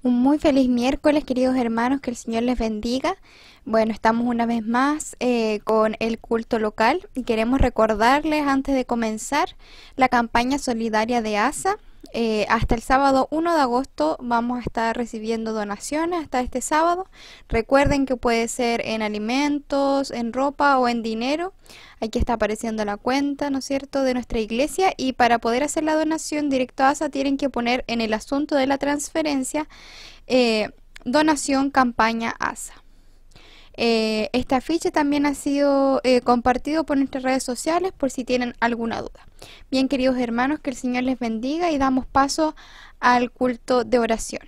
Un muy feliz miércoles, queridos hermanos, que el Señor les bendiga. Bueno, estamos una vez más con el culto local y queremos recordarles antes de comenzar la campaña solidaria de ASA. Hasta el sábado 1 de agosto vamos a estar recibiendo donaciones hasta este sábado. Recuerden que puede ser en alimentos, en ropa o en dinero. Aquí está apareciendo la cuenta, ¿no es cierto?, de nuestra iglesia, y para poder hacer la donación directo a ASA tienen que poner en el asunto de la transferencia donación campaña ASA. Este afiche también ha sido compartido por nuestras redes sociales por si tienen alguna duda. Bien, queridos hermanos, que el Señor les bendiga y damos paso al culto de oración.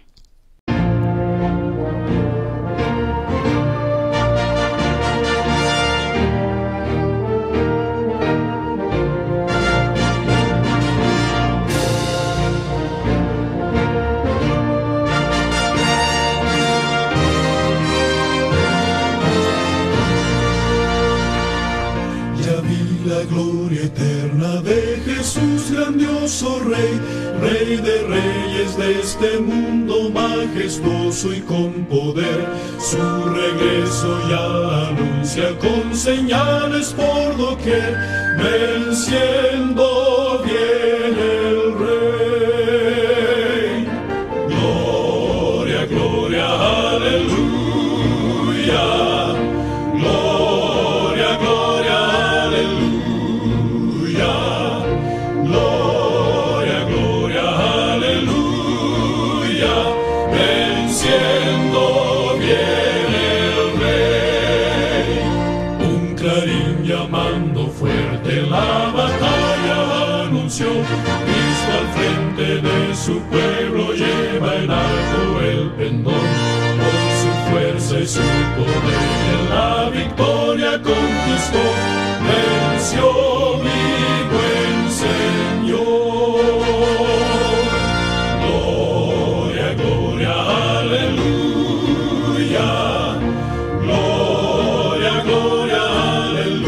La gloria eterna de Jesús, grandioso Rey, Rey de reyes de este mundo, majestuoso y con poder. Su regreso ya anuncia con señales por doquier, venciendo viene el Rey. Gloria, gloria, aleluya. La batalla anunció, Cristo al frente de su pueblo lleva en alto el pendón. Por su fuerza y su poder en la victoria conquistó, venció mi buen Señor. Gloria, gloria, aleluya. Gloria, gloria, aleluya.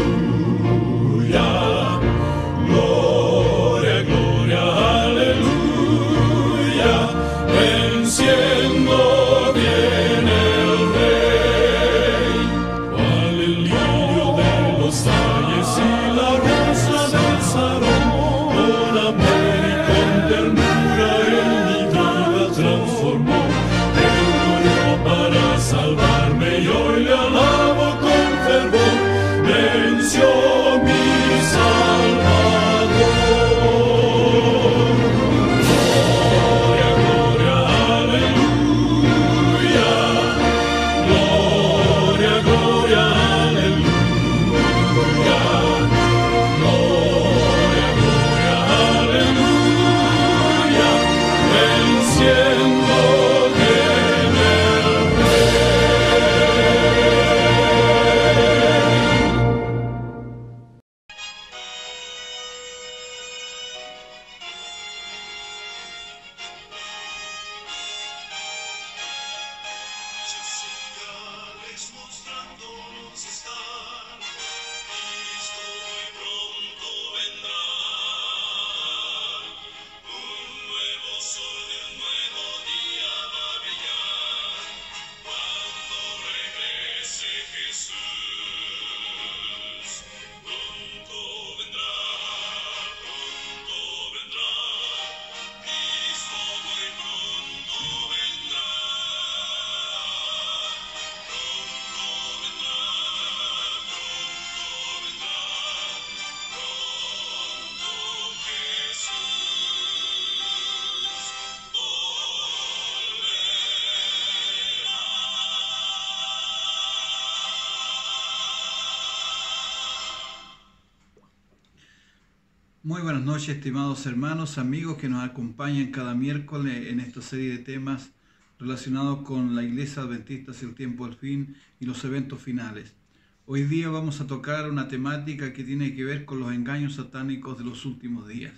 Muy buenas noches, estimados hermanos, amigos que nos acompañan cada miércoles en esta serie de temas relacionados con la Iglesia Adventista hacia el tiempo del fin y los eventos finales. Hoy día vamos a tocar una temática que tiene que ver con los engaños satánicos de los últimos días.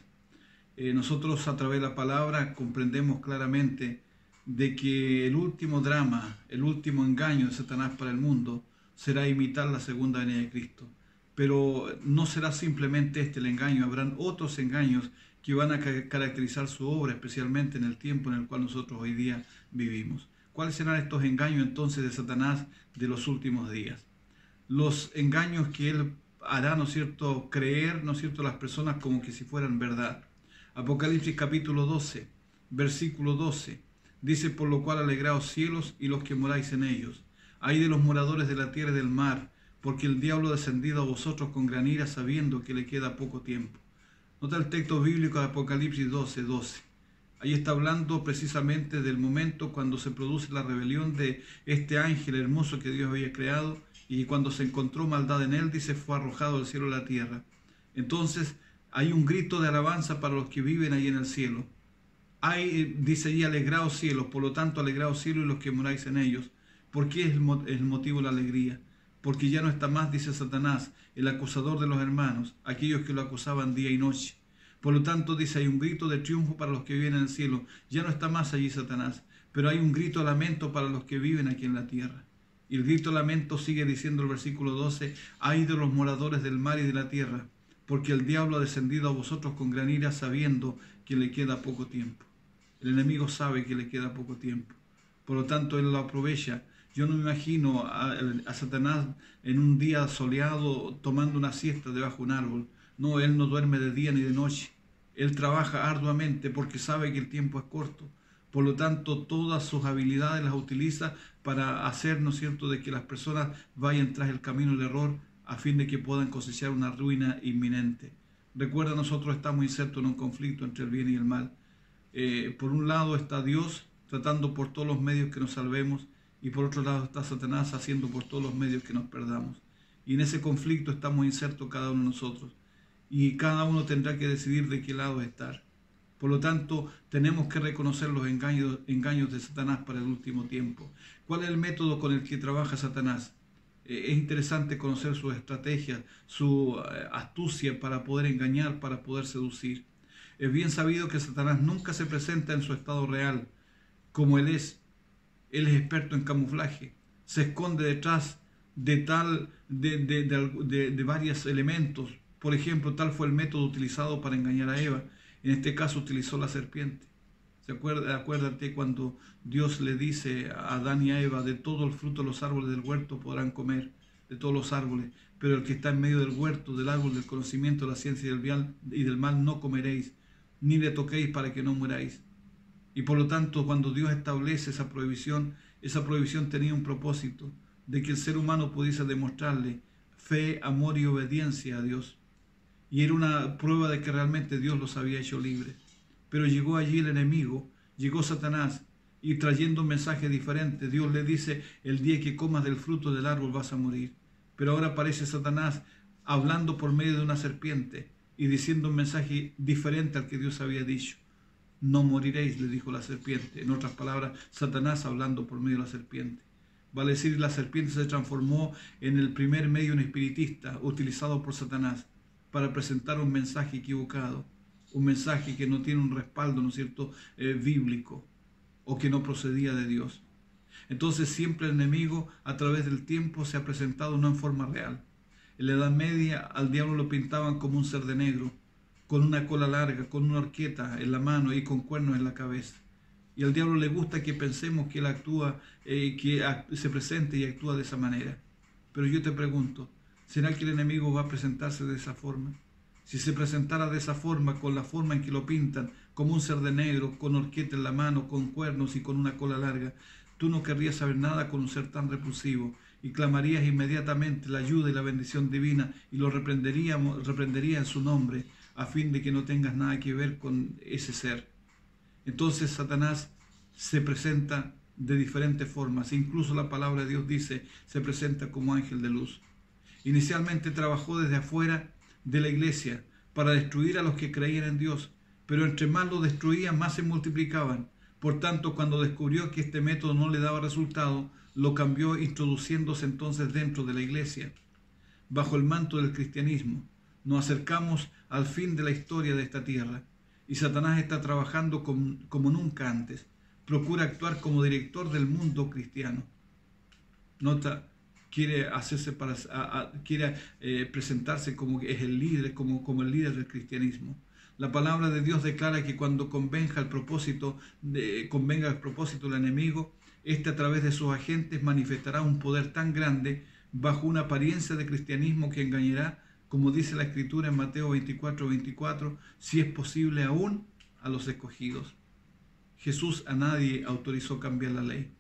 Nosotros a través de la palabra comprendemos claramente de que el último drama, el último engaño de Satanás para el mundo será imitar la segunda venida de Cristo. Pero no será simplemente este el engaño, habrán otros engaños que van a caracterizar su obra, especialmente en el tiempo en el cual nosotros hoy día vivimos. ¿Cuáles serán estos engaños entonces de Satanás de los últimos días? Los engaños que él hará, ¿no es cierto?, creer, ¿no es cierto?, las personas como que si fueran verdad. Apocalipsis capítulo 12, versículo 12, dice: por lo cual alegraos cielos y los que moráis en ellos. Ay de los moradores de la tierra y del mar, porque el diablo ha descendido a vosotros con gran ira, sabiendo que le queda poco tiempo. Nota el texto bíblico de Apocalipsis 12, 12. Ahí está hablando precisamente del momento cuando se produce la rebelión de este ángel hermoso que Dios había creado, y cuando se encontró maldad en él, dice, fue arrojado del cielo a la tierra. Entonces hay un grito de alabanza para los que viven ahí en el cielo. Dice allí: alegraos cielos, por lo tanto alegraos cielos y los que moráis en ellos. ¿Por qué es el motivo de la alegría? Porque ya no está más, dice Satanás, el acusador de los hermanos, aquellos que lo acusaban día y noche. Por lo tanto, dice, hay un grito de triunfo para los que viven en el cielo. Ya no está más allí Satanás, pero hay un grito de lamento para los que viven aquí en la tierra. Y el grito de lamento sigue diciendo el versículo 12: ay de los moradores del mar y de la tierra, porque el diablo ha descendido a vosotros con gran ira, sabiendo que le queda poco tiempo. El enemigo sabe que le queda poco tiempo, por lo tanto él lo aprovecha. Yo no me imagino a Satanás en un día soleado tomando una siesta debajo de un árbol. No, él no duerme de día ni de noche. Él trabaja arduamente porque sabe que el tiempo es corto. Por lo tanto, todas sus habilidades las utiliza para hacer, ¿no es cierto?, de que las personas vayan tras el camino del error a fin de que puedan cosechar una ruina inminente. Recuerda, nosotros estamos insertos en un conflicto entre el bien y el mal. Por un lado está Dios tratando por todos los medios que nos salvemos, y por otro lado está Satanás haciendo por todos los medios que nos perdamos. Y en ese conflicto estamos insertos cada uno de nosotros, y cada uno tendrá que decidir de qué lado estar. Por lo tanto, tenemos que reconocer los engaños de Satanás para el último tiempo. ¿Cuál es el método con el que trabaja Satanás? Es interesante conocer sus estrategias, su astucia para poder engañar, para poder seducir. Es bien sabido que Satanás nunca se presenta en su estado real, como él es. Él es experto en camuflaje, se esconde detrás de varios elementos. Por ejemplo, tal fue el método utilizado para engañar a Eva. En este caso utilizó la serpiente. Acuérdate cuando Dios le dice a Adán y a Eva: de todo el fruto de los árboles del huerto podrán comer, de todos los árboles, pero el que está en medio del huerto, del árbol del conocimiento de la ciencia y del mal, no comeréis, ni le toquéis para que no muráis. Y por lo tanto, cuando Dios establece esa prohibición tenía un propósito, de que el ser humano pudiese demostrarle fe, amor y obediencia a Dios. Y era una prueba de que realmente Dios los había hecho libres. Pero llegó allí el enemigo, llegó Satanás, y trayendo un mensaje diferente. Dios le dice: el día que comas del fruto del árbol vas a morir. Pero ahora aparece Satanás hablando por medio de una serpiente y diciendo un mensaje diferente al que Dios había dicho. No moriréis, le dijo la serpiente. En otras palabras, Satanás hablando por medio de la serpiente. Vale decir, la serpiente se transformó en el primer medio espiritista utilizado por Satanás para presentar un mensaje equivocado, un mensaje que no tiene un respaldo, ¿no es cierto?, bíblico, o que no procedía de Dios. Entonces siempre el enemigo a través del tiempo se ha presentado no en forma real. En la Edad Media al diablo lo pintaban como un ser de negro, con una cola larga, con una horqueta en la mano y con cuernos en la cabeza. Y al diablo le gusta que pensemos que él actúa, se presente y actúa de esa manera. Pero yo te pregunto, ¿será que el enemigo va a presentarse de esa forma? Si se presentara de esa forma, con la forma en que lo pintan, como un ser de negro, con horqueta en la mano, con cuernos y con una cola larga, tú no querrías saber nada con un ser tan repulsivo, y clamarías inmediatamente la ayuda y la bendición divina, y lo reprendería en su nombre, a fin de que no tengas nada que ver con ese ser. Entonces Satanás se presenta de diferentes formas. Incluso la palabra de Dios dice, se presenta como ángel de luz. Inicialmente trabajó desde afuera de la iglesia para destruir a los que creían en Dios, pero entre más lo destruían, más se multiplicaban. Por tanto, cuando descubrió que este método no le daba resultado, lo cambió, introduciéndose entonces dentro de la iglesia, bajo el manto del cristianismo. Nos acercamos al fin de la historia de esta tierra y Satanás está trabajando como nunca antes. Procura actuar como director del mundo cristiano. Nota, quiere presentarse como que es el líder, como el líder del cristianismo. La palabra de Dios declara que cuando convenga el propósito del enemigo, a través de sus agentes manifestará un poder tan grande bajo una apariencia de cristianismo que engañará, como dice la Escritura en Mateo 24:24, si es posible aún a los escogidos. Jesús a nadie autorizó cambiar la ley.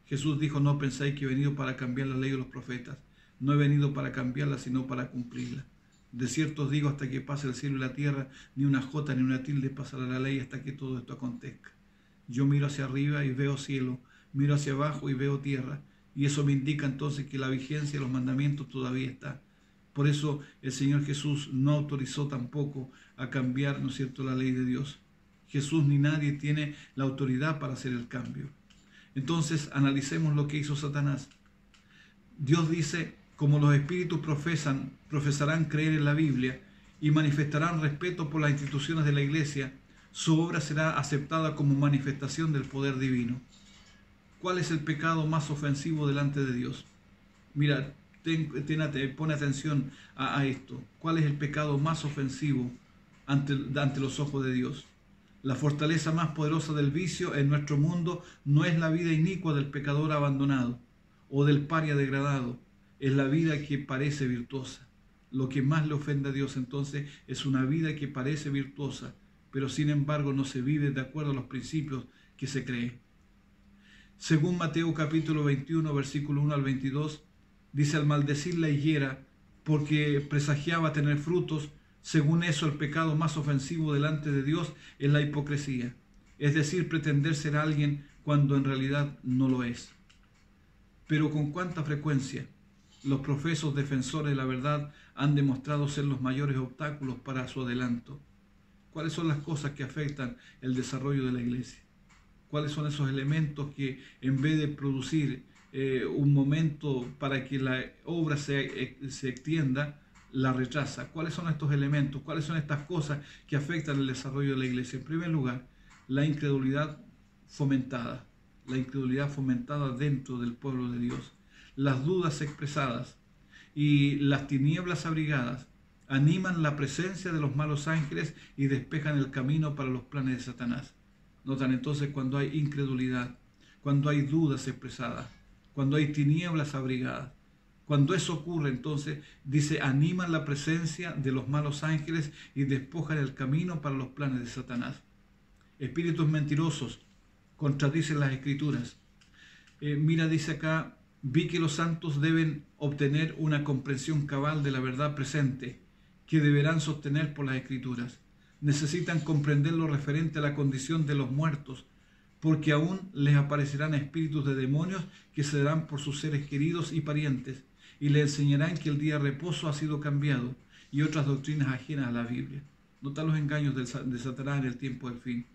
Jesús dijo: no pensáis que he venido para cambiar la ley de los profetas. No he venido para cambiarla, sino para cumplirla. De cierto os digo, hasta que pase el cielo y la tierra, ni una jota ni una tilde pasará la ley hasta que todo esto acontezca. Yo miro hacia arriba y veo cielo, miro hacia abajo y veo tierra, y eso me indica entonces que la vigencia de los mandamientos todavía está. Por eso el Señor Jesús no autorizó tampoco a cambiar, ¿no es cierto?, la ley de Dios. Jesús ni nadie tiene la autoridad para hacer el cambio. Entonces analicemos lo que hizo Satanás. Dios dice: como los espíritus profesarán creer en la Biblia y manifestarán respeto por las instituciones de la iglesia, su obra será aceptada como manifestación del poder divino. ¿Cuál es el pecado más ofensivo delante de Dios? Mira, pone atención a esto. ¿Cuál es el pecado más ofensivo ante los ojos de Dios? La fortaleza más poderosa del vicio en nuestro mundo no es la vida inicua del pecador abandonado o del paria degradado, es la vida que parece virtuosa. Lo que más le ofende a Dios entonces es una vida que parece virtuosa, pero sin embargo no se vive de acuerdo a los principios que se cree. Según Mateo capítulo 21, versículo 1 al 22, dice: al maldecir la higuera porque presagiaba tener frutos, según eso el pecado más ofensivo delante de Dios es la hipocresía, es decir, pretender ser alguien cuando en realidad no lo es. Pero con cuánta frecuencia los profesos defensores de la verdad han demostrado ser los mayores obstáculos para su adelanto. ¿Cuáles son las cosas que afectan el desarrollo de la iglesia? ¿Cuáles son esos elementos que, en vez de producir un momento para que la obra se extienda, la rechaza? ¿Cuáles son estos elementos? ¿Cuáles son estas cosas que afectan el desarrollo de la iglesia? En primer lugar, la incredulidad fomentada dentro del pueblo de Dios. Las dudas expresadas y las tinieblas abrigadas animan la presencia de los malos ángeles y despejan el camino para los planes de Satanás. Notan entonces cuando hay incredulidad, cuando hay dudas expresadas, cuando hay tinieblas abrigadas. Cuando eso ocurre, entonces, dice, animan la presencia de los malos ángeles y despojan el camino para los planes de Satanás. Espíritus mentirosos contradicen las Escrituras. Mira, dice acá: vi que los santos deben obtener una comprensión cabal de la verdad presente, que deberán sostener por las Escrituras. Necesitan comprender lo referente a la condición de los muertos, porque aún les aparecerán espíritus de demonios que se darán por sus seres queridos y parientes, y les enseñarán que el día de reposo ha sido cambiado, y otras doctrinas ajenas a la Biblia. Nota los engaños de Satanás en el tiempo del fin.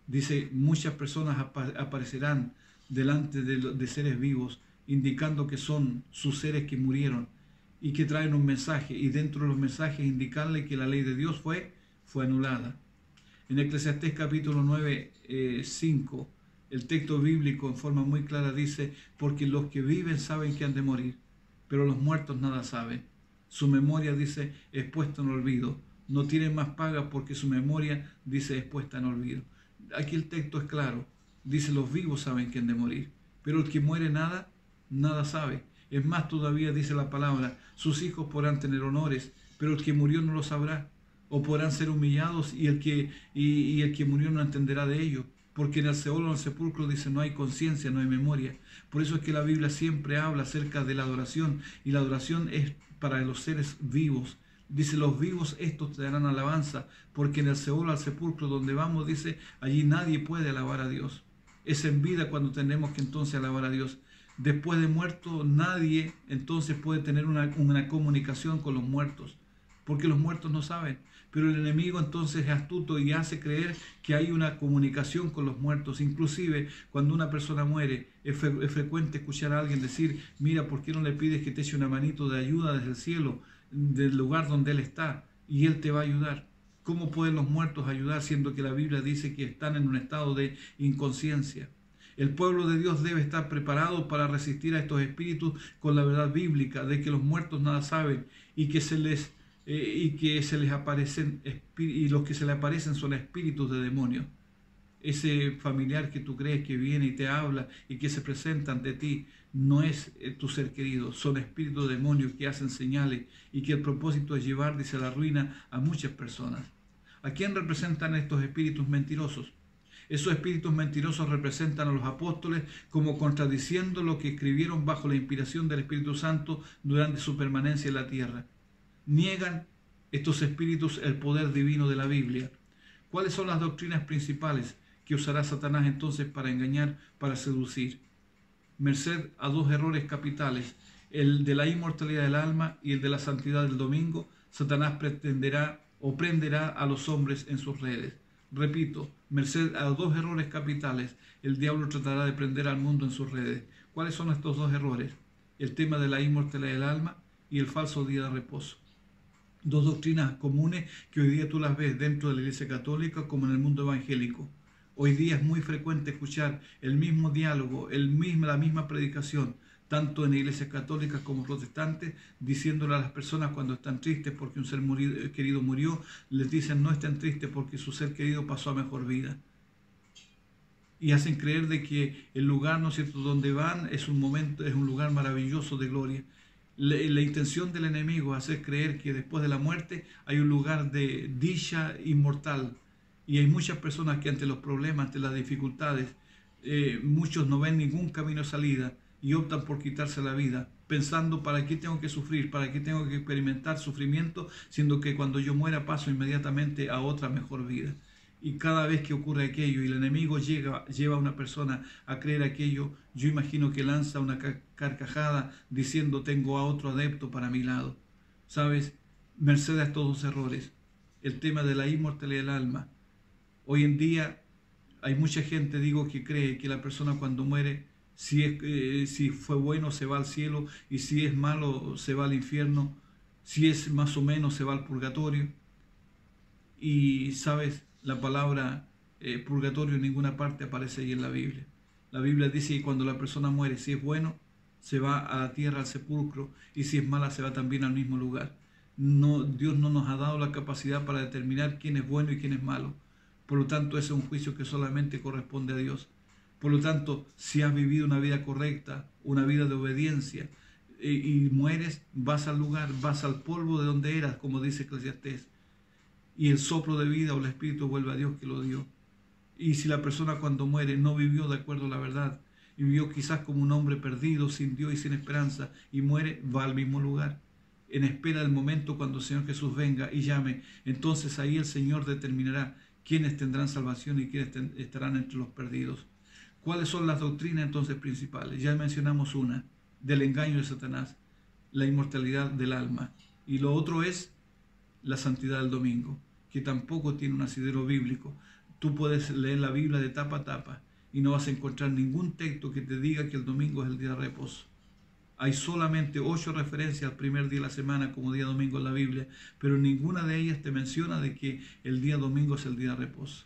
Dice: muchas personas aparecerán delante de seres vivos, indicando que son sus seres que murieron y que traen un mensaje, y dentro de los mensajes indicarle que la ley de Dios fue anulada. En Eclesiastés capítulo 9, 5, el texto bíblico en forma muy clara dice: porque los que viven saben que han de morir, pero los muertos nada saben. Su memoria, dice, es puesta en olvido. No tienen más paga porque su memoria, dice, es puesta en olvido. Aquí el texto es claro. Dice: los vivos saben que han de morir, pero el que muere nada sabe. Es más, todavía dice la palabra: sus hijos podrán tener honores, pero el que murió no lo sabrá. O podrán ser humillados y el que murió no entenderá de ello. Porque en el Seol o en el sepulcro, dice, no hay conciencia, no hay memoria. Por eso es que la Biblia siempre habla acerca de la adoración, y la adoración es para los seres vivos. Dice: los vivos estos te darán alabanza, porque en el Seol o al sepulcro donde vamos, dice, allí nadie puede alabar a Dios. Es en vida cuando tenemos que entonces alabar a Dios. Después de muerto, nadie entonces puede tener una comunicación con los muertos, porque los muertos no saben. Pero el enemigo entonces es astuto y hace creer que hay una comunicación con los muertos. Inclusive cuando una persona muere, es frecuente escuchar a alguien decir: mira, ¿por qué no le pides que te eche una manito de ayuda desde el cielo, del lugar donde él está, y él te va a ayudar? ¿Cómo pueden los muertos ayudar, siendo que la Biblia dice que están en un estado de inconsciencia? El pueblo de Dios debe estar preparado para resistir a estos espíritus con la verdad bíblica de que los muertos nada saben y que se les y que se les aparecen, y los que se les aparecen son espíritus de demonios. Ese familiar que tú crees que viene y te habla y que se presenta ante ti no es tu ser querido, son espíritus de demonios que hacen señales y que el propósito es llevar, dice, a la ruina a muchas personas. ¿A quién representan estos espíritus mentirosos? Esos espíritus mentirosos representan a los apóstoles como contradiciendo lo que escribieron bajo la inspiración del Espíritu Santo durante su permanencia en la tierra. Niegan estos espíritus el poder divino de la Biblia. ¿Cuáles son las doctrinas principales que usará Satanás entonces para engañar, para seducir? Merced a dos errores capitales, el de la inmortalidad del alma y el de la santidad del domingo, Satanás prenderá a los hombres en sus redes. Repito, merced a dos errores capitales, el diablo tratará de prender al mundo en sus redes. ¿Cuáles son estos dos errores? El tema de la inmortalidad del alma y el falso día de reposo. Dos doctrinas comunes que hoy día tú las ves dentro de la Iglesia Católica como en el mundo evangélico. Hoy día es muy frecuente escuchar el mismo diálogo, la misma predicación, tanto en iglesias católicas como protestantes, diciéndole a las personas cuando están tristes porque un ser querido murió, les dicen no estén tristes porque su ser querido pasó a mejor vida. Y hacen creer de que el lugar, ¿no es cierto?, donde van es un lugar maravilloso de gloria. La intención del enemigo es hacer creer que después de la muerte hay un lugar de dicha inmortal. Y hay muchas personas que ante los problemas, ante las dificultades, muchos no ven ningún camino de salida y optan por quitarse la vida, pensando ¿para qué tengo que sufrir? ¿Para qué tengo que experimentar sufrimiento? Siendo que cuando yo muera paso inmediatamente a otra mejor vida. Y cada vez que ocurre aquello y el enemigo lleva a una persona a creer aquello, yo imagino que lanza una carcajada diciendo tengo a otro adepto para mi lado. ¿Sabes? Merced a estos dos errores, el tema de la inmortalidad del alma. Hoy en día hay mucha gente, que cree que la persona cuando muere, si fue bueno se va al cielo y si es malo se va al infierno, si es más o menos se va al purgatorio. Y, ¿sabes? La palabra purgatorio en ninguna parte aparece ahí en la Biblia. La Biblia dice que cuando la persona muere, si es bueno, se va a la tierra, al sepulcro, y si es mala, se va también al mismo lugar. No, Dios no nos ha dado la capacidad para determinar quién es bueno y quién es malo. Por lo tanto, ese es un juicio que solamente corresponde a Dios. Por lo tanto, si has vivido una vida correcta, una vida de obediencia, y mueres, vas al lugar, vas al polvo de donde eras, como dice Eclesiastés. Y el soplo de vida o el espíritu vuelve a Dios que lo dio. Y si la persona cuando muere no vivió de acuerdo a la verdad, y vivió quizás como un hombre perdido, sin Dios y sin esperanza, y muere, va al mismo lugar, en espera del momento cuando el Señor Jesús venga y llame. Entonces ahí el Señor determinará quiénes tendrán salvación y quiénes estarán entre los perdidos. ¿Cuáles son las doctrinas entonces principales? Ya mencionamos una, del engaño de Satanás, la inmortalidad del alma. Y lo otro es la santidad del domingo, que tampoco tiene un asidero bíblico. Tú puedes leer la Biblia de tapa a tapa y no vas a encontrar ningún texto que te diga que el domingo es el día de reposo. Hay solamente 8 referencias al primer día de la semana como día domingo en la Biblia, pero ninguna de ellas te menciona de que el día domingo es el día de reposo.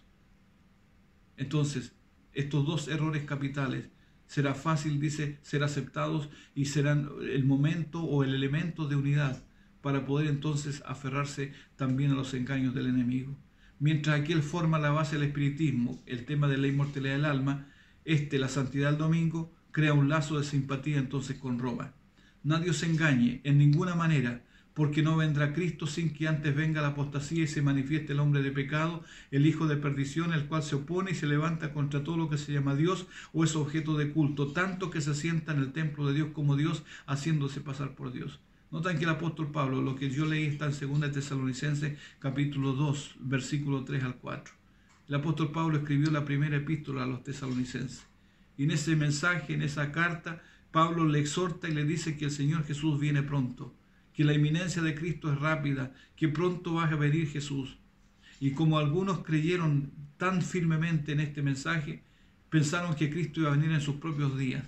Entonces, estos dos errores capitales será fácil, dice, ser aceptados y serán el momento o el elemento de unidad para poder entonces aferrarse también a los engaños del enemigo. Mientras aquel forma la base del espiritismo, el tema de la inmortalidad del alma, la santidad del domingo, crea un lazo de simpatía entonces con Roma. Nadie os engañe en ninguna manera, porque no vendrá Cristo sin que antes venga la apostasía y se manifieste el hombre de pecado, el hijo de perdición, el cual se opone y se levanta contra todo lo que se llama Dios o es objeto de culto, tanto que se sienta en el templo de Dios como Dios, haciéndose pasar por Dios. Notan que el apóstol Pablo, lo que yo leí está en 2 Tesalonicenses capítulo 2, versículo 3 al 4. El apóstol Pablo escribió la primera epístola a los tesalonicenses. Y en ese mensaje, en esa carta, Pablo le exhorta y le dice que el Señor Jesús viene pronto, que la inminencia de Cristo es rápida, que pronto va a venir Jesús. Y como algunos creyeron tan firmemente en este mensaje, pensaron que Cristo iba a venir en sus propios días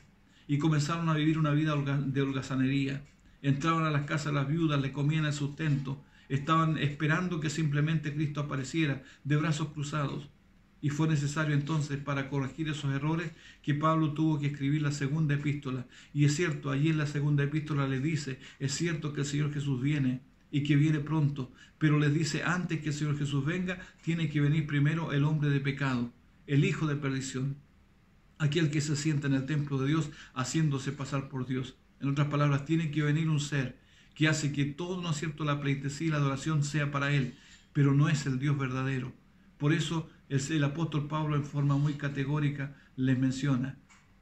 y comenzaron a vivir una vida de holgazanería. Entraban a las casas de las viudas, le comían el sustento, estaban esperando que simplemente Cristo apareciera de brazos cruzados. Y fue necesario entonces, para corregir esos errores, que Pablo tuvo que escribir la segunda epístola. Y es cierto, allí en la segunda epístola le dice, es cierto que el Señor Jesús viene y que viene pronto, pero les dice, antes que el Señor Jesús venga, tiene que venir primero el hombre de pecado, el hijo de perdición, aquel que se sienta en el templo de Dios haciéndose pasar por Dios. En otras palabras, tiene que venir un ser que hace que todo, ¿no es cierto?, la pleitesía y la adoración sea para Él, pero no es el Dios verdadero. Por eso el apóstol Pablo en forma muy categórica les menciona,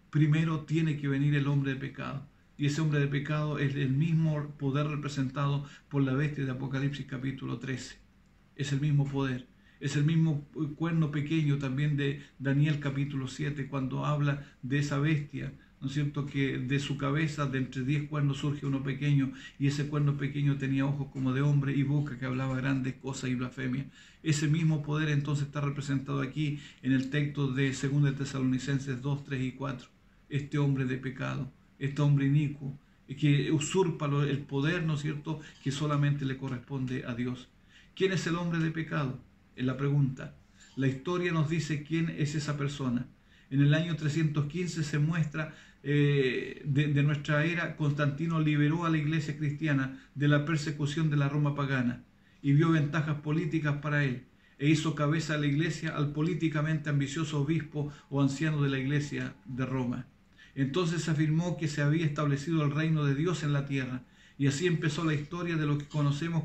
primero tiene que venir el hombre de pecado. Y ese hombre de pecado es el mismo poder representado por la bestia de Apocalipsis capítulo 13. Es el mismo poder. Es el mismo cuerno pequeño también de Daniel capítulo 7, cuando habla de esa bestia, ¿no es cierto?, que de su cabeza, de entre 10 cuernos, surge uno pequeño, y ese cuerno pequeño tenía ojos como de hombre y boca que hablaba grandes cosas y blasfemia. Ese mismo poder entonces está representado aquí en el texto de 2 Tesalonicenses 2, 3 y 4. Este hombre de pecado, este hombre inicuo, que usurpa el poder, ¿no es cierto?, que solamente le corresponde a Dios. ¿Quién es el hombre de pecado? Es la pregunta. La historia nos dice quién es esa persona. En el año 315 se muestra de nuestra era, Constantino liberó a la iglesia cristiana de la persecución de la Roma pagana y vio ventajas políticas para él, e hizo cabeza a la iglesia al políticamente ambicioso obispo o anciano de la iglesia de Roma. Entonces se afirmó que se había establecido el reino de Dios en la tierra, y así empezó la historia de lo que conocemos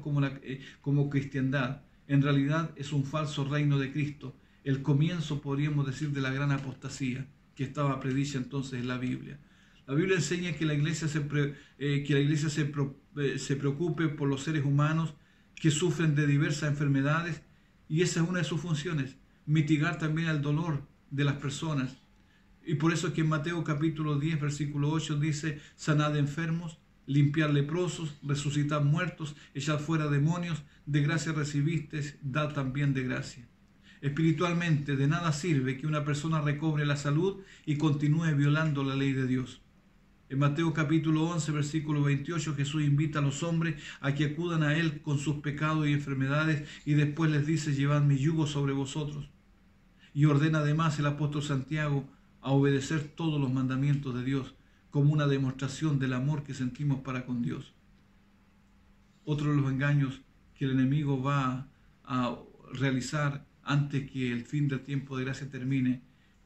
como cristiandad. En realidad es un falso reino de Cristo, el comienzo, podríamos decir, de la gran apostasía que estaba predicha entonces en la Biblia. La Biblia enseña que la iglesia se preocupe por los seres humanos que sufren de diversas enfermedades, y esa es una de sus funciones, mitigar también el dolor de las personas. Y por eso es que en Mateo capítulo 10, versículo 8 dice, sanad enfermos, limpiar leprosos, resucitar muertos, echar fuera demonios, de gracia recibisteis, dad también de gracia. Espiritualmente, de nada sirve que una persona recobre la salud y continúe violando la ley de Dios. En Mateo capítulo 11, versículo 28, Jesús invita a los hombres a que acudan a Él con sus pecados y enfermedades, y después les dice, llevad mi yugo sobre vosotros. Y ordena además el apóstol Santiago a obedecer todos los mandamientos de Dios, como una demostración del amor que sentimos para con Dios. Otro de los engaños que el enemigo va a realizar antes que el fin del tiempo de gracia termine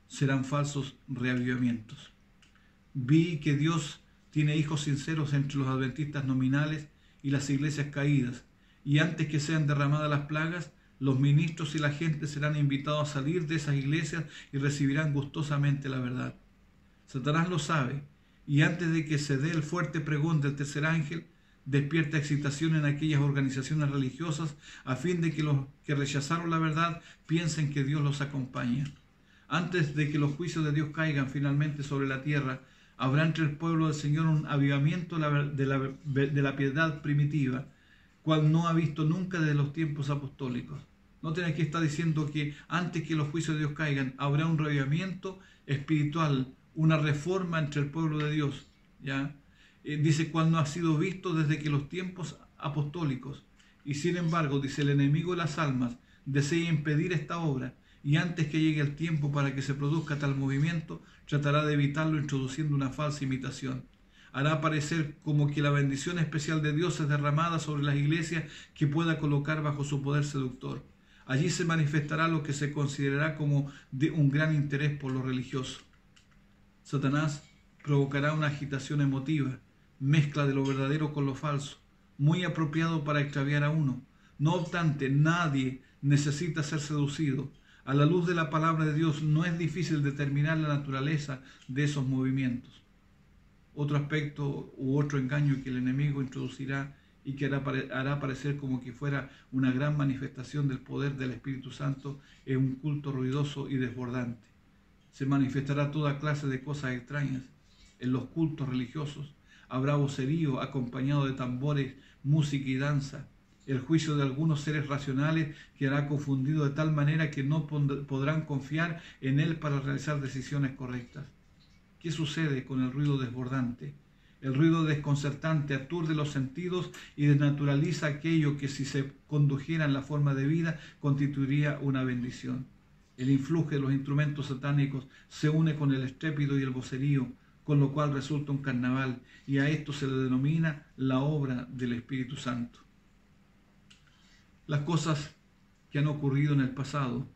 serán falsos reavivamientos. Vi que Dios tiene hijos sinceros entre los adventistas nominales y las iglesias caídas, y antes que sean derramadas las plagas, los ministros y la gente serán invitados a salir de esas iglesias y recibirán gustosamente la verdad. Satanás lo sabe, y antes de que se dé el fuerte pregón del tercer ángel, despierta excitación en aquellas organizaciones religiosas a fin de que los que rechazaron la verdad piensen que Dios los acompaña. Antes de que los juicios de Dios caigan finalmente sobre la tierra, habrá entre el pueblo del Señor un avivamiento de la piedad primitiva, cual no ha visto nunca desde los tiempos apostólicos. No tiene que estar diciendo que antes que los juicios de Dios caigan, habrá un reavivamiento espiritual, una reforma entre el pueblo de Dios, ¿ya? Dice, cual no ha sido visto desde que los tiempos apostólicos. Y sin embargo, dice, el enemigo de las almas desea impedir esta obra, y antes que llegue el tiempo para que se produzca tal movimiento, tratará de evitarlo introduciendo una falsa imitación. Hará parecer como que la bendición especial de Dios es derramada sobre las iglesias que pueda colocar bajo su poder seductor. Allí se manifestará lo que se considerará como de un gran interés por lo religioso. Satanás provocará una agitación emotiva, mezcla de lo verdadero con lo falso, muy apropiado para extraviar a uno. No obstante, nadie necesita ser seducido. A la luz de la palabra de Dios no es difícil determinar la naturaleza de esos movimientos. Otro aspecto u otro engaño que el enemigo introducirá y que hará parecer como que fuera una gran manifestación del poder del Espíritu Santo es un culto ruidoso y desbordante. Se manifestará toda clase de cosas extrañas. En los cultos religiosos habrá vocerío acompañado de tambores, música y danza. El juicio de algunos seres racionales quedará confundido de tal manera que no podrán confiar en él para realizar decisiones correctas. ¿Qué sucede con el ruido desbordante? El ruido desconcertante aturde los sentidos y desnaturaliza aquello que, si se condujera en la forma de vida, constituiría una bendición. El influjo de los instrumentos satánicos se une con el estrépito y el vocerío, con lo cual resulta un carnaval, y a esto se le denomina la obra del Espíritu Santo. Las cosas que han ocurrido en el pasado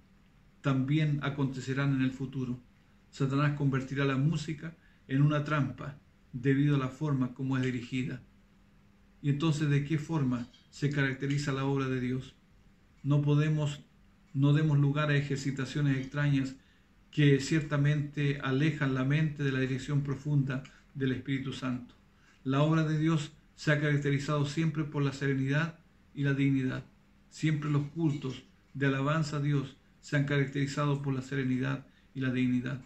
también acontecerán en el futuro. Satanás convertirá la música en una trampa debido a la forma como es dirigida. Y entonces, ¿de qué forma se caracteriza la obra de Dios? No demos lugar a ejercitaciones extrañas que ciertamente alejan la mente de la dirección profunda del Espíritu Santo. La obra de Dios se ha caracterizado siempre por la serenidad y la dignidad. Siempre los cultos de alabanza a Dios se han caracterizado por la serenidad y la dignidad.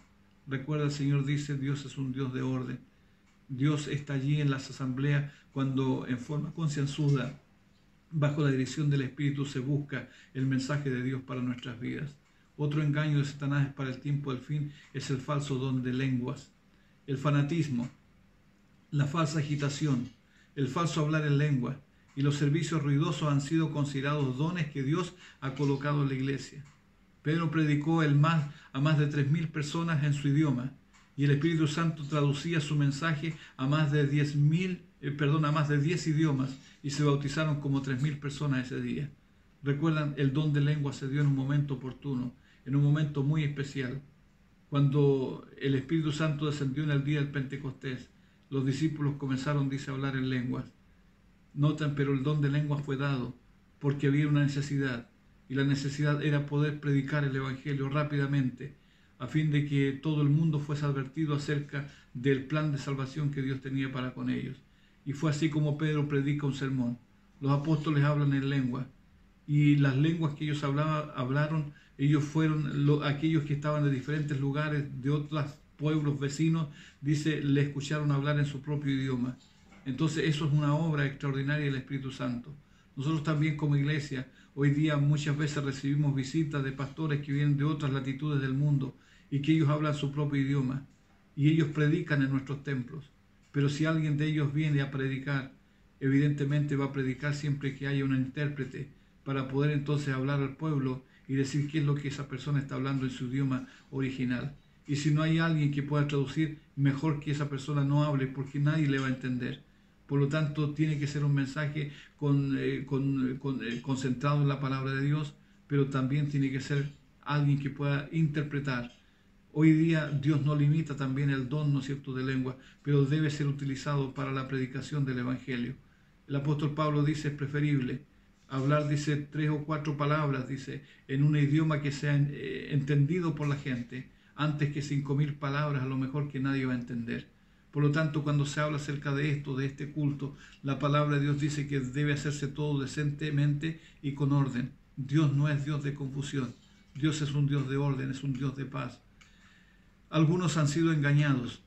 Recuerda, el Señor dice, Dios es un Dios de orden. Dios está allí en las asambleas cuando en forma concienzuda, bajo la dirección del Espíritu, se busca el mensaje de Dios para nuestras vidas. Otro engaño de Satanás para el tiempo del fin es el falso don de lenguas, el fanatismo, la falsa agitación, el falso hablar en lengua y los servicios ruidosos han sido considerados dones que Dios ha colocado en la iglesia. Pedro predicó a más de 3.000 personas en su idioma y el Espíritu Santo traducía su mensaje a más de 10 idiomas y se bautizaron como 3.000 personas ese día. Recuerdan, el don de lengua se dio en un momento oportuno, en un momento muy especial. Cuando el Espíritu Santo descendió en el día del Pentecostés, los discípulos comenzaron, dice, a hablar en lenguas. Notan, pero el don de lenguas fue dado porque había una necesidad, y la necesidad era poder predicar el Evangelio rápidamente, a fin de que todo el mundo fuese advertido acerca del plan de salvación que Dios tenía para con ellos. Y fue así como Pedro predica un sermón. Los apóstoles hablan en lengua, y las lenguas que ellos hablaron, ellos fueron aquellos que estaban de diferentes lugares, de otros pueblos vecinos, dice, le escucharon hablar en su propio idioma. Entonces eso es una obra extraordinaria del Espíritu Santo. Nosotros también como iglesia, hoy día muchas veces recibimos visitas de pastores que vienen de otras latitudes del mundo y que ellos hablan su propio idioma y ellos predican en nuestros templos. Pero si alguien de ellos viene a predicar, evidentemente va a predicar siempre que haya un intérprete para poder entonces hablar al pueblo y decir qué es lo que esa persona está hablando en su idioma original. Y si no hay alguien que pueda traducir, mejor que esa persona no hable porque nadie le va a entender. Por lo tanto, tiene que ser un mensaje concentrado en la palabra de Dios, pero también tiene que ser alguien que pueda interpretar. Hoy día Dios no limita también el don, ¿no es cierto?, de lengua, pero debe ser utilizado para la predicación del Evangelio. El apóstol Pablo dice, es preferible hablar, dice, 3 o 4 palabras, dice, en un idioma que sea entendido por la gente, antes que 5.000 palabras a lo mejor que nadie va a entender. Por lo tanto, cuando se habla acerca de esto, de este culto, la palabra de Dios dice que debe hacerse todo decentemente y con orden. Dios no es Dios de confusión. Dios es un Dios de orden, es un Dios de paz. Algunos han sido engañados.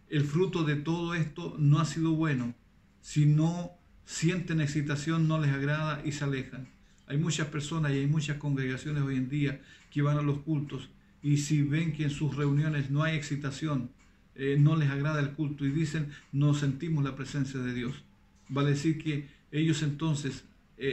El fruto de todo esto no ha sido bueno. Si no sienten excitación, no les agrada y se alejan. Hay muchas personas y hay muchas congregaciones hoy en día que van a los cultos y si ven que en sus reuniones no hay excitación, no les agrada el culto y dicen, no sentimos la presencia de Dios. Vale decir que ellos entonces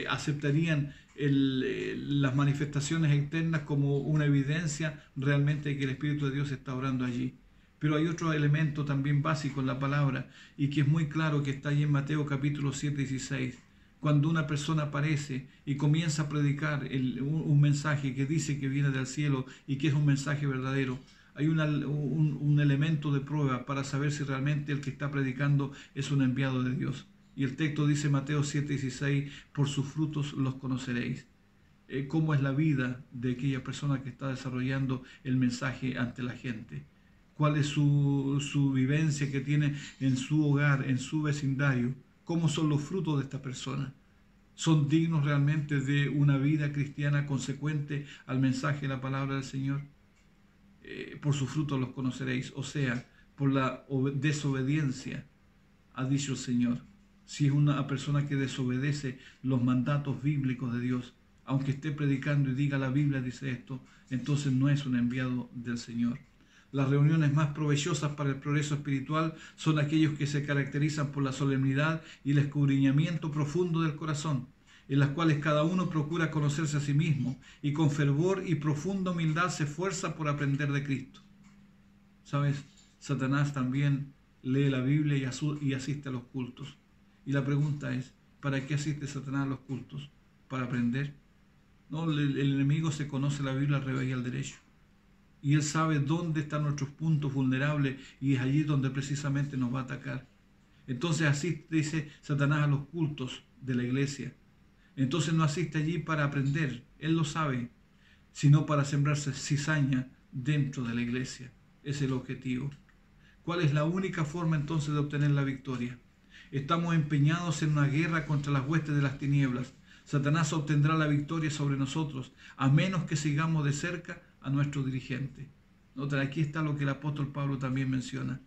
aceptarían las manifestaciones externas como una evidencia realmente de que el Espíritu de Dios está obrando allí. Pero hay otro elemento también básico en la palabra y que es muy claro, que está allí en Mateo capítulo 7, 16. Cuando una persona aparece y comienza a predicar un mensaje que dice que viene del cielo y que es un mensaje verdadero, hay un elemento de prueba para saber si realmente el que está predicando es un enviado de Dios. Y el texto dice, Mateo 7:16, por sus frutos los conoceréis. ¿Cómo es la vida de aquella persona que está desarrollando el mensaje ante la gente? ¿Cuál es su vivencia que tiene en su hogar, en su vecindario? ¿Cómo son los frutos de esta persona? ¿Son dignos realmente de una vida cristiana consecuente al mensaje de la palabra del Señor? Por sus frutos los conoceréis, o sea, por la desobediencia, ha dicho el Señor. Si es una persona que desobedece los mandatos bíblicos de Dios, aunque esté predicando y diga la Biblia dice esto, entonces no es un enviado del Señor. Las reuniones más provechosas para el progreso espiritual son aquellos que se caracterizan por la solemnidad y el escudriñamiento profundo del corazón, en las cuales cada uno procura conocerse a sí mismo y con fervor y profunda humildad se esfuerza por aprender de Cristo. ¿Sabes? Satanás también lee la Biblia y asiste a los cultos. Y la pregunta es, ¿para qué asiste Satanás a los cultos? para aprender. No, el enemigo se conoce la Biblia al revés y al derecho. Y él sabe dónde están nuestros puntos vulnerables y es allí donde precisamente nos va a atacar. Entonces asiste, dice Satanás, a los cultos de la iglesia. Entonces no asiste allí para aprender, él lo sabe, sino para sembrarse cizaña dentro de la iglesia. Ese es el objetivo. ¿Cuál es la única forma entonces de obtener la victoria? Estamos empeñados en una guerra contra las huestes de las tinieblas. Satanás obtendrá la victoria sobre nosotros, a menos que sigamos de cerca a nuestro dirigente. Nota, aquí está lo que el apóstol Pablo también menciona.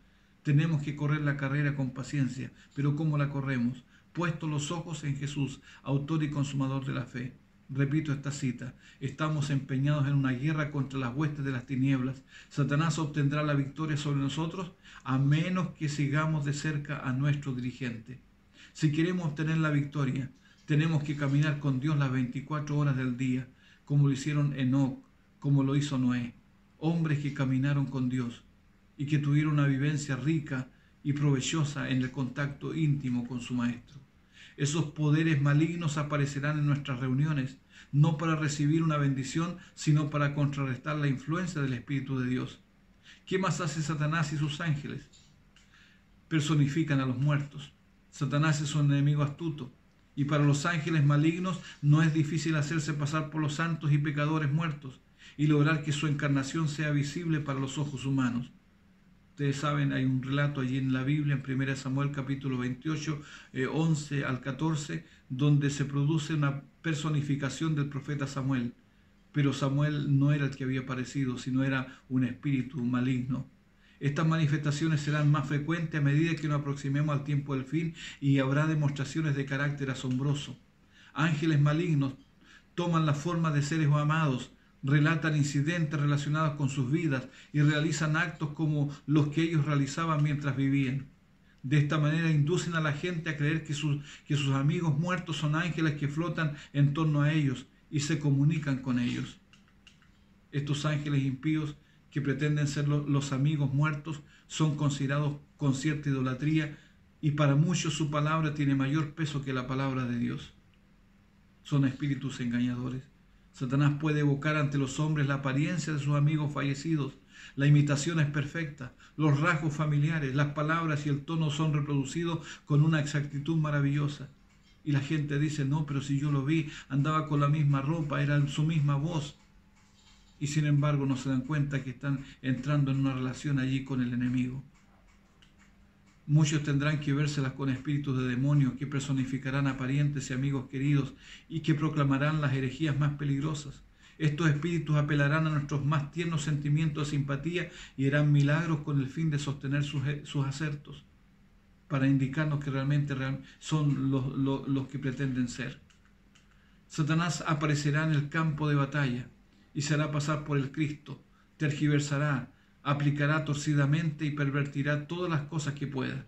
Tenemos que correr la carrera con paciencia, pero ¿cómo la corremos? Puestos los ojos en Jesús, autor y consumador de la fe. Repito esta cita, estamos empeñados en una guerra contra las huestes de las tinieblas. Satanás obtendrá la victoria sobre nosotros a menos que sigamos de cerca a nuestro dirigente. Si queremos obtener la victoria, tenemos que caminar con Dios las 24 horas del día, como lo hicieron Enoc, como lo hizo Noé. Hombres que caminaron con Dios y que tuvieron una vivencia rica y provechosa en el contacto íntimo con su Maestro. Esos poderes malignos aparecerán en nuestras reuniones, no para recibir una bendición, sino para contrarrestar la influencia del Espíritu de Dios. ¿Qué más hace Satanás y sus ángeles? Personifican a los muertos. Satanás es un enemigo astuto, y para los ángeles malignos no es difícil hacerse pasar por los santos y pecadores muertos y lograr que su encarnación sea visible para los ojos humanos. Ustedes saben, hay un relato allí en la Biblia, en 1 Samuel capítulo 28, 11 al 14, donde se produce una personificación del profeta Samuel. Pero Samuel no era el que había aparecido, sino era un espíritu maligno. Estas manifestaciones serán más frecuentes a medida que nos aproximemos al tiempo del fin y habrá demostraciones de carácter asombroso. Ángeles malignos toman la forma de seres amados, relatan incidentes relacionados con sus vidas y realizan actos como los que ellos realizaban mientras vivían. De esta manera inducen a la gente a creer que sus amigos muertos son ángeles que flotan en torno a ellos y se comunican con ellos. Estos ángeles impíos que pretenden ser los amigos muertos son considerados con cierta idolatría y para muchos su palabra tiene mayor peso que la palabra de Dios. Son espíritus engañadores. Satanás puede evocar ante los hombres la apariencia de sus amigos fallecidos. La imitación es perfecta. Los rasgos familiares, las palabras y el tono son reproducidos con una exactitud maravillosa. Y la gente dice, no, pero si yo lo vi, andaba con la misma ropa, era su misma voz. Y sin embargo no se dan cuenta que están entrando en una relación allí con el enemigo. Muchos tendrán que vérselas con espíritus de demonios que personificarán a parientes y amigos queridos y que proclamarán las herejías más peligrosas. Estos espíritus apelarán a nuestros más tiernos sentimientos de simpatía y harán milagros con el fin de sostener sus acertos, para indicarnos que realmente son los que pretenden ser. Satanás aparecerá en el campo de batalla y se hará pasar por el Cristo, tergiversará, aplicará torcidamente y pervertirá todas las cosas que pueda.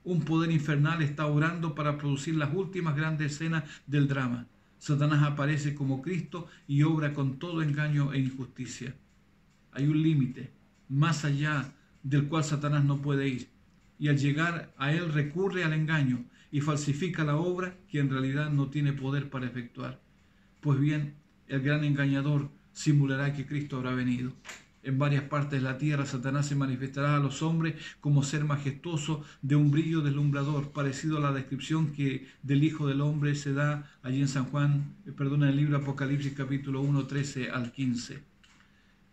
Un poder infernal está obrando para producir las últimas grandes escenas del drama. Satanás aparece como Cristo y obra con todo engaño e injusticia. Hay un límite más allá del cual Satanás no puede ir, y al llegar a él recurre al engaño y falsifica la obra que en realidad no tiene poder para efectuar. Pues bien, el gran engañador simulará que Cristo habrá venido. En varias partes de la tierra, Satanás se manifestará a los hombres como ser majestuoso de un brillo deslumbrador, parecido a la descripción que del Hijo del Hombre se da allí en en el libro Apocalipsis capítulo 1, 13 al 15.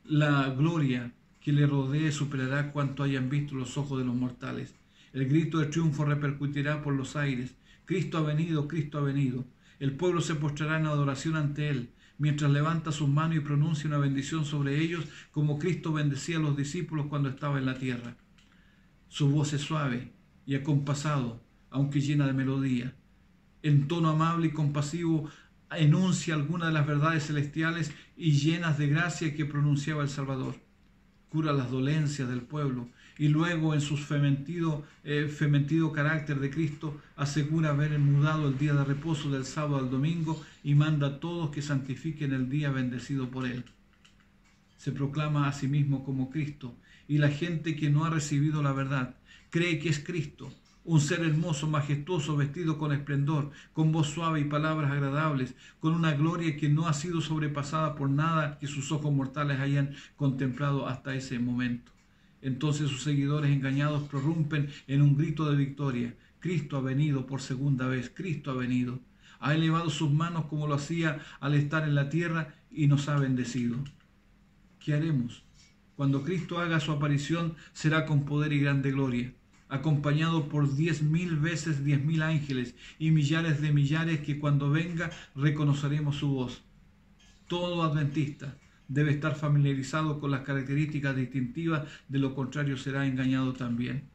La gloria que le rodee superará cuanto hayan visto los ojos de los mortales. El grito de triunfo repercutirá por los aires. Cristo ha venido, Cristo ha venido. El pueblo se postrará en adoración ante él, mientras levanta sus manos y pronuncia una bendición sobre ellos, como Cristo bendecía a los discípulos cuando estaba en la tierra. Su voz es suave y acompasado, aunque llena de melodía. En tono amable y compasivo enuncia algunas de las verdades celestiales y llenas de gracia que pronunciaba el Salvador. Cura las dolencias del pueblo y luego en su fementido carácter de Cristo asegura haber mudado el día de reposo del sábado al domingo y manda a todos que santifiquen el día bendecido por él. Se proclama a sí mismo como Cristo y la gente que no ha recibido la verdad cree que es Cristo un ser hermoso, majestuoso, vestido con esplendor, con voz suave y palabras agradables, con una gloria que no ha sido sobrepasada por nada que sus ojos mortales hayan contemplado hasta ese momento. Entonces sus seguidores engañados prorrumpen en un grito de victoria. Cristo ha venido por segunda vez, Cristo ha venido. Ha elevado sus manos como lo hacía al estar en la tierra y nos ha bendecido. ¿Qué haremos? Cuando Cristo haga su aparición será con poder y grande gloria, acompañado por 10.000 veces 10.000 ángeles y millares de millares que cuando venga reconoceremos su voz. Todo adventista debe estar familiarizado con las características distintivas, de lo contrario será engañado también.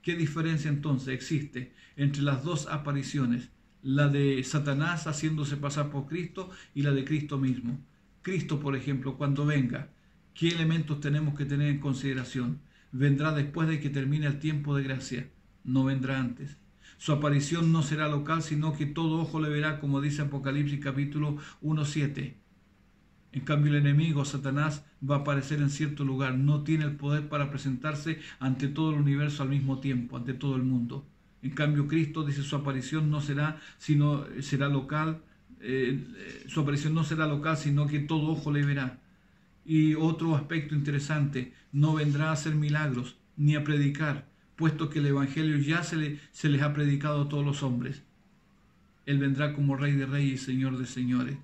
¿Qué diferencia entonces existe entre las dos apariciones? La de Satanás haciéndose pasar por Cristo y la de Cristo mismo. Cristo, por ejemplo, cuando venga, ¿qué elementos tenemos que tener en consideración? Vendrá después de que termine el tiempo de gracia, no vendrá antes. Su aparición no será local, sino que todo ojo le verá, como dice Apocalipsis capítulo 1:7. En cambio, el enemigo, Satanás, va a aparecer en cierto lugar. No tiene el poder para presentarse ante todo el universo al mismo tiempo, ante todo el mundo. En cambio, Cristo dice su aparición no será, sino será local. Su aparición no será local, sino que todo ojo le verá. Y otro aspecto interesante, no vendrá a hacer milagros ni a predicar, puesto que el evangelio ya se les ha predicado a todos los hombres. Él vendrá como Rey de Reyes y Señor de Señores.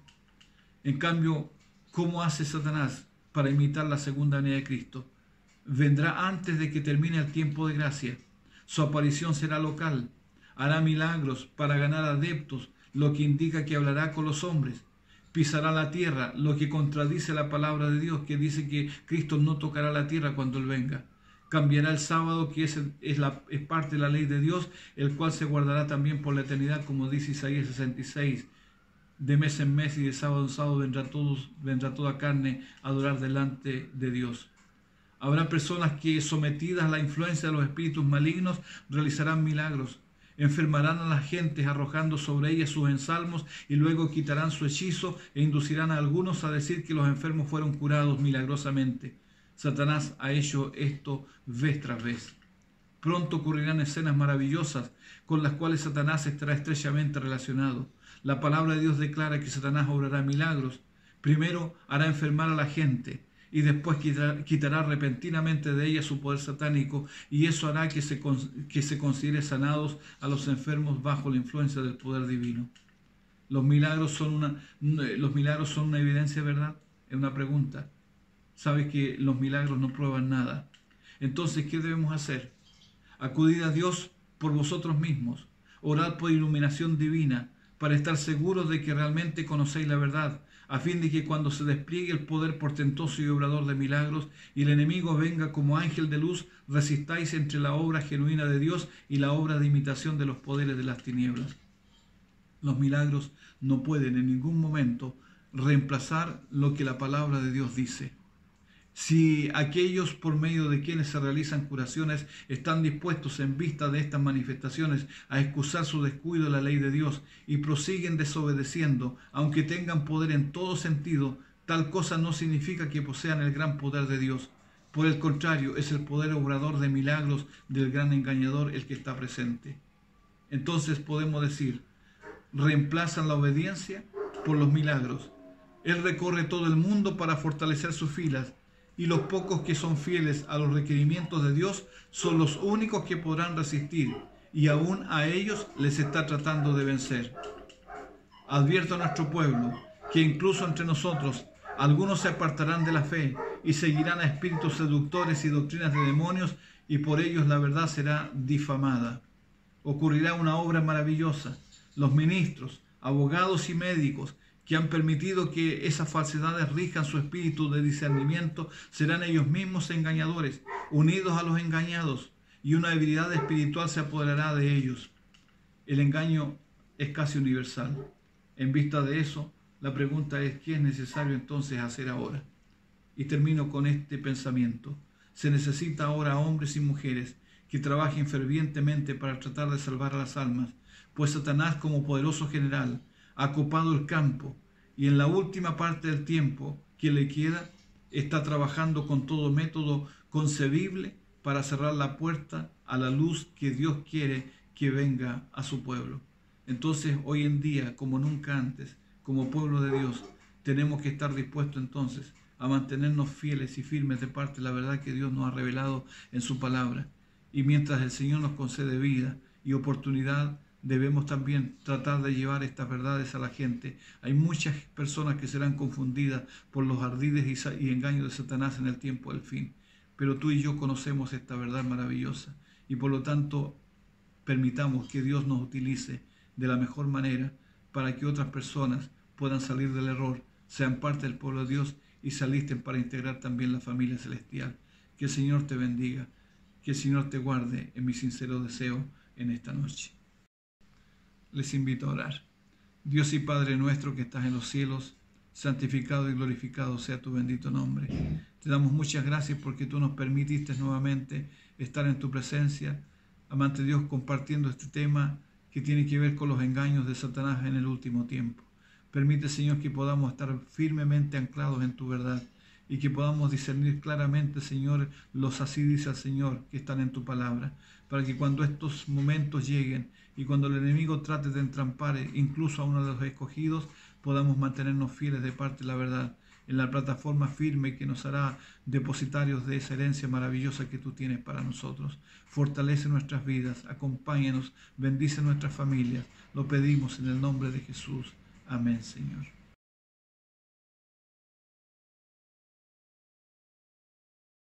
En cambio, ¿cómo hace Satanás para imitar la segunda venida de Cristo? Vendrá antes de que termine el tiempo de gracia. Su aparición será local. Hará milagros para ganar adeptos, lo que indica que hablará con los hombres. Pisará la tierra, lo que contradice la palabra de Dios, que dice que Cristo no tocará la tierra cuando Él venga. Cambiará el sábado, que es parte de la ley de Dios, el cual se guardará también por la eternidad, como dice Isaías 66. De mes en mes y de sábado en sábado vendrá toda carne a adorar delante de Dios. Habrá personas que, sometidas a la influencia de los espíritus malignos, realizarán milagros. Enfermarán a las gentes arrojando sobre ellas sus ensalmos y luego quitarán su hechizo e inducirán a algunos a decir que los enfermos fueron curados milagrosamente. Satanás ha hecho esto vez tras vez. Pronto ocurrirán escenas maravillosas con las cuales Satanás estará estrechamente relacionado. La palabra de Dios declara que Satanás obrará milagros. Primero hará enfermar a la gente y después quitará repentinamente de ella su poder satánico, y eso hará que se considere sanados a los enfermos bajo la influencia del poder divino. ¿Los milagros son una evidencia, verdad? Es una pregunta. Sabes que los milagros no prueban nada. Entonces, ¿qué debemos hacer? Acudid a Dios por vosotros mismos. Orad por iluminación divina, para estar seguros de que realmente conocéis la verdad, a fin de que cuando se despliegue el poder portentoso y obrador de milagros y el enemigo venga como ángel de luz, resistáis entre la obra genuina de Dios y la obra de imitación de los poderes de las tinieblas. Los milagros no pueden en ningún momento reemplazar lo que la palabra de Dios dice. Si aquellos por medio de quienes se realizan curaciones están dispuestos en vista de estas manifestaciones a excusar su descuido de la ley de Dios y prosiguen desobedeciendo, aunque tengan poder en todo sentido, tal cosa no significa que posean el gran poder de Dios. Por el contrario, es el poder obrador de milagros del gran engañador el que está presente. Entonces podemos decir, reemplazan la obediencia por los milagros. Él recorre todo el mundo para fortalecer sus filas, y los pocos que son fieles a los requerimientos de Dios son los únicos que podrán resistir, y aún a ellos les está tratando de vencer. Advierto a nuestro pueblo que incluso entre nosotros algunos se apartarán de la fe y seguirán a espíritus seductores y doctrinas de demonios, y por ellos la verdad será difamada. Ocurrirá una obra maravillosa. Los ministros, abogados y médicos que han permitido que esas falsedades rijan su espíritu de discernimiento, serán ellos mismos engañadores, unidos a los engañados, y una debilidad espiritual se apoderará de ellos. El engaño es casi universal. En vista de eso, la pregunta es, ¿qué es necesario entonces hacer ahora? Y termino con este pensamiento. Se necesita ahora hombres y mujeres que trabajen fervientemente para tratar de salvar a las almas, pues Satanás, como poderoso general, ha copado el campo, y en la última parte del tiempo que le queda, está trabajando con todo método concebible para cerrar la puerta a la luz que Dios quiere que venga a su pueblo. Entonces, hoy en día, como nunca antes, como pueblo de Dios, tenemos que estar dispuestos entonces a mantenernos fieles y firmes de parte de la verdad que Dios nos ha revelado en su palabra. Y mientras el Señor nos concede vida y oportunidad, debemos también tratar de llevar estas verdades a la gente. Hay muchas personas que serán confundidas por los ardides y engaños de Satanás en el tiempo del fin. Pero tú y yo conocemos esta verdad maravillosa y por lo tanto permitamos que Dios nos utilice de la mejor manera para que otras personas puedan salir del error, sean parte del pueblo de Dios y se alisten para integrar también la familia celestial. Que el Señor te bendiga, que el Señor te guarde, en mi sincero deseo en esta noche. Les invito a orar. Dios y Padre nuestro que estás en los cielos, santificado y glorificado sea tu bendito nombre. Te damos muchas gracias porque tú nos permitiste nuevamente estar en tu presencia, amante Dios, compartiendo este tema que tiene que ver con los engaños de Satanás en el último tiempo. Permite, Señor, que podamos estar firmemente anclados en tu verdad y que podamos discernir claramente, Señor, los así dice el Señor que están en tu palabra, para que cuando estos momentos lleguen y cuando el enemigo trate de entrampar incluso a uno de los escogidos, podamos mantenernos fieles de parte de la verdad, en la plataforma firme que nos hará depositarios de esa herencia maravillosa que tú tienes para nosotros. Fortalece nuestras vidas, acompáñanos, bendice nuestras familias. Lo pedimos en el nombre de Jesús. Amén, Señor.